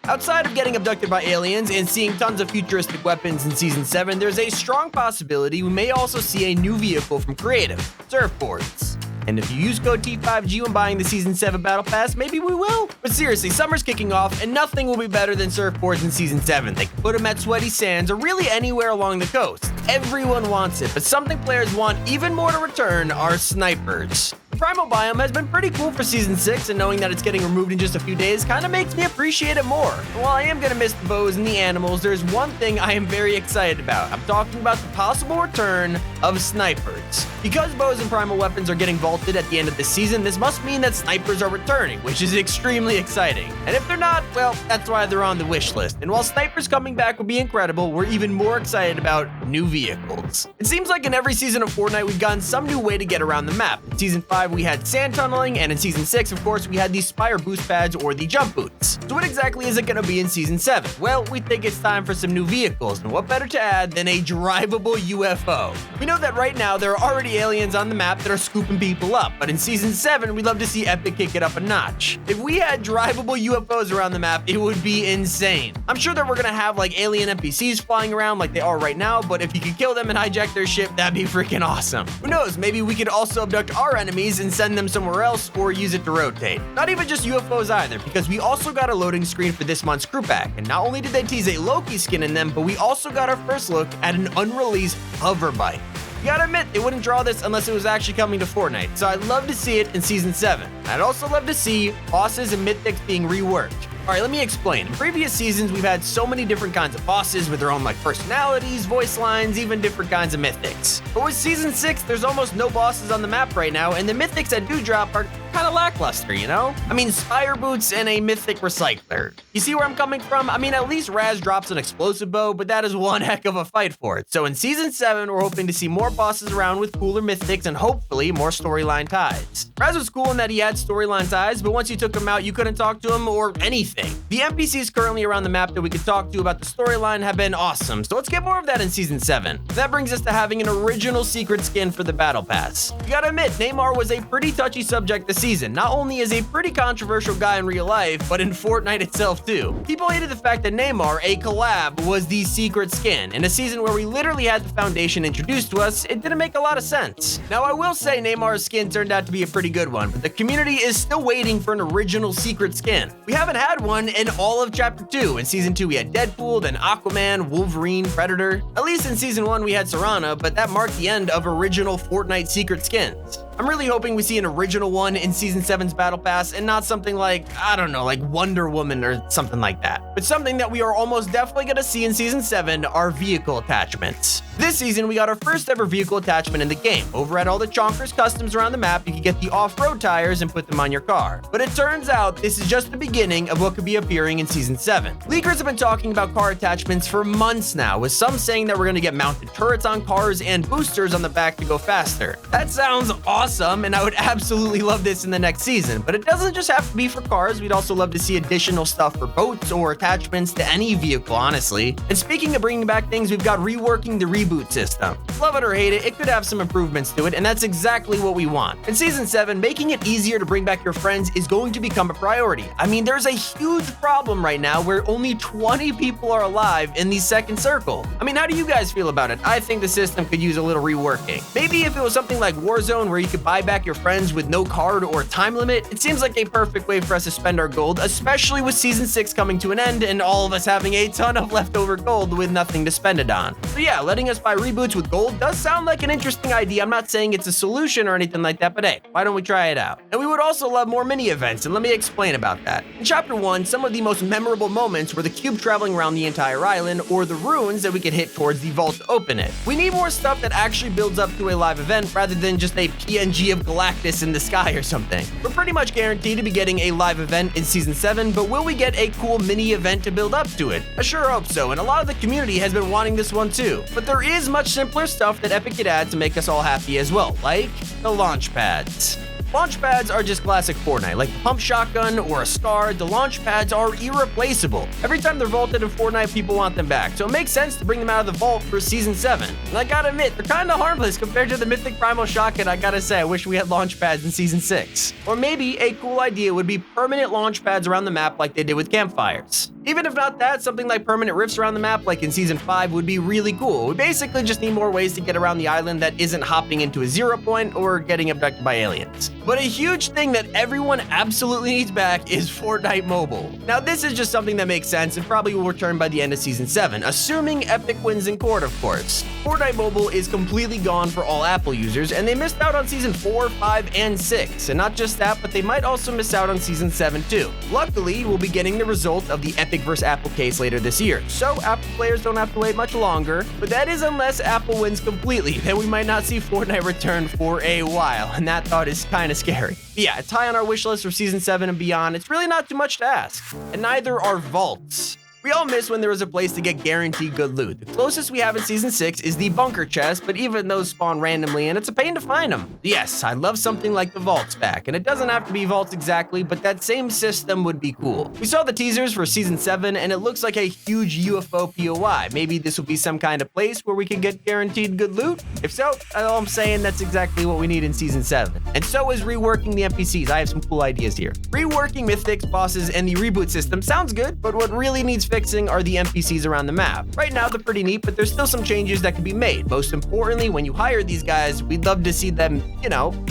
Outside of getting abducted by aliens and seeing tons of futuristic weapons in Season 7, there's a strong possibility we may also see a new vehicle from Creative, surfboards. And if you use code T5G when buying the Season 7 Battle Pass, maybe we will. But seriously, summer's kicking off, and nothing will be better than surfboards in Season 7. They can put them at sweaty sands or really anywhere along the coast. Everyone wants it, but something players want even more to return are snipers. The Primo biome has been pretty cool for Season 6, and knowing that it's getting removed in just a few days kind of makes me appreciate it more. And while I am going to miss the bows and the animals, there's one thing I am very excited about. I'm talking about the possible return of snipers. Because bows and primal weapons are getting vaulted at the end of this season, this must mean that snipers are returning, which is extremely exciting. And if they're not, well, that's why they're on the wish list. And while snipers coming back would be incredible, we're even more excited about new vehicles. It seems like in every season of Fortnite, we've gotten some new way to get around the map. In Season 5, we had sand tunneling, and in Season 6, of course, we had the Spire boost pads or the jump boots. So what exactly is it going to be in Season 7? Well, we think it's time for some new vehicles, and what better to add than a drivable UFO? We know that right now there are already aliens on the map that are scooping people up, but in Season 7, we'd love to see Epic kick it up a notch. If we had drivable UFOs around the map, it would be insane. I'm sure that we're gonna have like alien NPCs flying around like they are right now, but if you could kill them and hijack their ship, that'd be freaking awesome. Who knows, maybe we could also abduct our enemies and send them somewhere else or use it to rotate. Not even just UFOs either, because we also got a loading screen for this month's crew pack, and not only did they tease a Loki skin in them, but we also got our first look at an unreleased hover bike. You gotta admit, they wouldn't draw this unless it was actually coming to Fortnite, so I'd love to see it in Season 7. I'd also love to see bosses and mythics being reworked. Alright, let me explain. In previous seasons, we've had so many different kinds of bosses with their own like personalities, voice lines, even different kinds of mythics. But with Season 6, there's almost no bosses on the map right now, and the mythics that do drop are kind of lackluster, you know? I mean, Spire Boots and a mythic recycler. You see where I'm coming from? I mean, at least Raz drops an explosive bow, but that is one heck of a fight for it. So in Season 7, we're hoping to see more bosses around with cooler mythics and hopefully more storyline ties. Raz was cool in that he had storyline ties, but once you took him out, you couldn't talk to him or anything. The NPCs currently around the map that we could talk to about the storyline have been awesome, so let's get more of that in Season 7. That brings us to having an original secret skin for the Battle Pass. You gotta admit, Neymar was a pretty touchy subject this season. Not only is a pretty controversial guy in real life, but in Fortnite itself too. People hated the fact that Neymar, a collab, was the secret skin. In a season where we literally had the Foundation introduced to us, it didn't make a lot of sense. Now I will say Neymar's skin turned out to be a pretty good one, but the community is still waiting for an original secret skin. We haven't had one in all of Chapter 2. In Season 2 we had Deadpool, then Aquaman, Wolverine, Predator. At least in Season 1 we had Serana, but that marked the end of original Fortnite secret skins. I'm really hoping we see an original one in Season 7's Battle Pass and not something like, I don't know, like Wonder Woman or something like that. But something that we are almost definitely going to see in Season 7 are vehicle attachments. This season, we got our first ever vehicle attachment in the game. Over at all the Chonkers customs around the map, you can get the off-road tires and put them on your car. But it turns out this is just the beginning of what could be appearing in Season 7. Leakers have been talking about car attachments for months now, with some saying that we're going to get mounted turrets on cars and boosters on the back to go faster. That sounds awesome, and I would absolutely love this in the next season, but it doesn't just have to be for cars. We'd also love to see additional stuff for boats or attachments to any vehicle, honestly. And speaking of bringing back things, we've got reworking the Reboot system. Love it or hate it, it could have some improvements to it, and that's exactly what we want. In Season 7, making it easier to bring back your friends is going to become a priority. I mean, there's a huge problem right now where only 20 people are alive in the second circle. I mean, how do you guys feel about it? I think the system could use a little reworking. Maybe if it was something like Warzone where you could buy back your friends with no card or time limit, it seems like a perfect way for us to spend our gold, especially with Season 6 coming to an end and all of us having a ton of leftover gold with nothing to spend it on. So yeah, letting us buy reboots with gold does sound like an interesting idea. I'm not saying it's a solution or anything like that, but hey, why don't we try it out? And we would also love more mini events, and let me explain about that. In Chapter 1, some of the most memorable moments were the cube traveling around the entire island or the ruins that we could hit towards the vault to open it. We need more stuff that actually builds up to a live event rather than just a PNG of Galactus in the sky or something. We're pretty much guaranteed to be getting a live event in Season 7, but will we get a cool mini event to build up to it? I sure hope so, and a lot of the community has been wanting this one too. But there is much simpler stuff that Epic could add to make us all happy as well, like the launch pads. Launch pads are just classic Fortnite, like the pump shotgun or a scar. The launch pads are irreplaceable. Every time they're vaulted in Fortnite, people want them back, so it makes sense to bring them out of the vault for Season 7. And I gotta admit, they're kinda harmless compared to the Mythic Primal Shotgun. I gotta say, I wish we had launch pads in Season 6. Or maybe a cool idea would be permanent launch pads around the map like they did with campfires. Even if not that, something like permanent rifts around the map like in Season 5 would be really cool. We basically just need more ways to get around the island that isn't hopping into a 0 point or getting abducted by aliens. But a huge thing that everyone absolutely needs back is Fortnite Mobile. Now this is just something that makes sense and probably will return by the end of Season 7, assuming Epic wins in court, of course. Fortnite Mobile is completely gone for all Apple users, and they missed out on Season 4, 5, and 6. And not just that, but they might also miss out on Season 7 too. Luckily, we'll be getting the result of the Epic vs. Apple case later this year, so Apple players don't have to wait much longer, but that is unless Apple wins completely. Then we might not see Fortnite return for a while, and that thought is kinda scary. But yeah, it's high on our wish list for Season 7 and beyond. It's really not too much to ask. And neither are vaults. We all miss when there was a place to get guaranteed good loot. The closest we have in Season 6 is the bunker chest, but even those spawn randomly and it's a pain to find them. Yes, I love something like the vaults back, and it doesn't have to be vaults exactly, but that same system would be cool. We saw the teasers for Season 7 and it looks like a huge UFO POI. Maybe this will be some kind of place where we can get guaranteed good loot? If so, all I'm saying that's exactly what we need in Season 7. And so is reworking the NPCs. I have some cool ideas here. Reworking mythics, bosses, and the reboot system sounds good, but what really needs fixing are the NPCs around the map. Right now, they're pretty neat, but there's still some changes that can be made. Most importantly, when you hire these guys, we'd love to see them,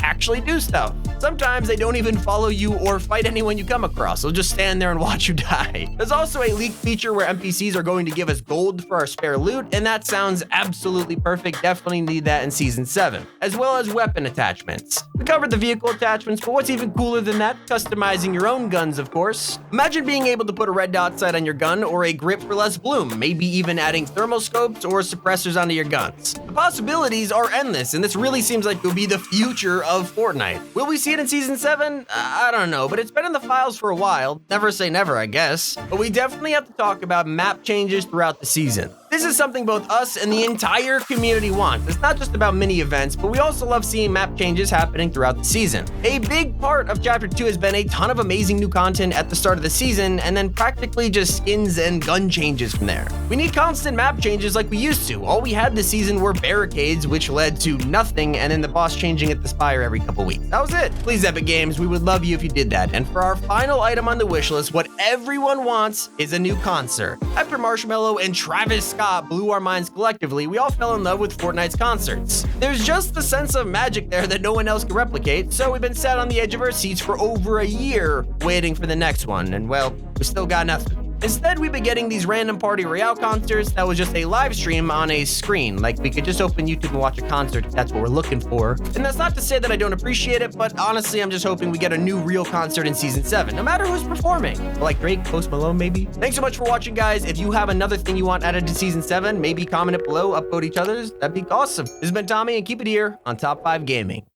actually do stuff. Sometimes they don't even follow you or fight anyone you come across. They'll just stand there and watch you die. There's also a leaked feature where NPCs are going to give us gold for our spare loot, and that sounds absolutely perfect. Definitely need that in Season 7, as well as weapon attachments. We covered the vehicle attachments, but what's even cooler than that? Customizing your own guns, of course. Imagine being able to put a red dot sight on your gun or a grip for less bloom, maybe even adding thermal scopes or suppressors onto your guns. The possibilities are endless, and this really seems like it'll be the future of Fortnite. Will we see it in Season 7? I don't know, but it's been in the files for a while. Never say never, I guess. But we definitely have to talk about map changes throughout the season. This is something both us and the entire community want. It's not just about mini events, but we also love seeing map changes happening throughout the season. A big part of Chapter 2 has been a ton of amazing new content at the start of the season, and then practically just skins and gun changes from there. We need constant map changes like we used to. All we had this season were barricades, which led to nothing, and then the boss changing at the Spire every couple weeks. That was it. Please, Epic Games, we would love you if you did that. And for our final item on the wish list, what everyone wants is a new concert. After Marshmello and Travis Scott blew our minds collectively, we all fell in love with Fortnite's concerts. There's just a sense of magic there that no one else can replicate, so we've been sat on the edge of our seats for over a year waiting for the next one, and well, we still got nothing. Instead, we've been getting these random Party Royale concerts that was just a live stream on a screen. Like, we could just open YouTube and watch a concert if that's what we're looking for. And that's not to say that I don't appreciate it, but honestly, I'm just hoping we get a new real concert in Season 7, no matter who's performing. Like Drake, Post Malone, maybe? Thanks so much for watching, guys. If you have another thing you want added to Season 7, maybe comment it below, upvote each other's. That'd be awesome. This has been Tommy, and keep it here on Top 5 Gaming.